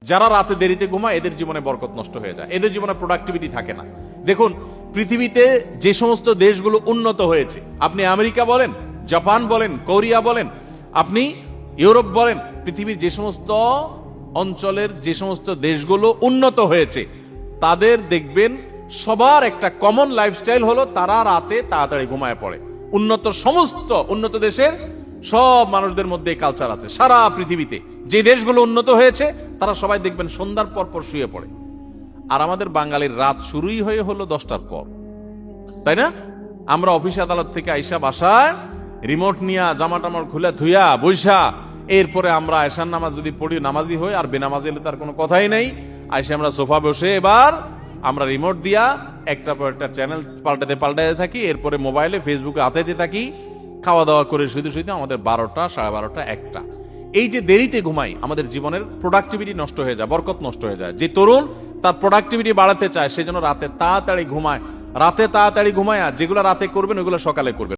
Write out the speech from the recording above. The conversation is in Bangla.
যারা রাতে দেরিতে ঘুমায় এদের জীবনে বরকত নষ্ট হয়ে যায়, এদের জীবনে প্রোডাক্টিভিটি থাকে না। দেখুন পৃথিবীতে যে সমস্ত দেশগুলো উন্নত হয়েছে, আপনি আমেরিকা বলেন, জাপান বলেন, কোরিয়া বলেন, আপনি ইউরোপ বলেন, পৃথিবীর যে সমস্ত অঞ্চলের যে সমস্ত দেশগুলো উন্নত হয়েছে তাদের দেখবেন সবার একটা কমন লাইফস্টাইল হলো তারা রাতে তাড়াতাড়ি ঘুমায় পড়ে। সমস্ত উন্নত দেশের সব মানুষদের মধ্যে এই কালচার আছে। সারা পৃথিবীতে যে দেশগুলো উন্নত হয়েছে তারা সবাই দেখবেন সন্ধ্যার পর পর শুয়ে পড়ে। আর আমাদের বাঙালির রাত শুরুই হলো 10টার পর, তাই না? আমরা অফিস আদালত থেকে আইসা বাসায় রিমোট নিয়া জামা টামা খুলে ধুইয়া বৈশা, এরপরে আমরা এশার নামাজ যদি পড়ি নামাজি হই, আর বেনামাজি হলে তার কোনো কথাই নেই। আইসা আমরা সোফা বসে এবার আমরা রিমোট দিয়া একটা পর একটা চ্যানেল পাল্টাতে থাকি, এরপরে মোবাইলে ফেসবুকে হাতাইতে থাকি, খাওয়া দাওয়া করে শুধু আমাদের 12টা, 12:30, 1টা। এই যে দেরিতে ঘুমাই আমাদের জীবনের প্রোডাক্টিভিটি নষ্ট হয়ে যায়, বরকত নষ্ট হয়ে যায়। যে তরুণ তার প্রোডাক্টিভিটি বাড়াতে চায় সেজন্য রাতে তাড়াতাড়ি ঘুমায়, রাতে তাড়াতাড়ি ঘুমায়, যেগুলো রাতে করবেন ওইগুলো সকালে করবেন।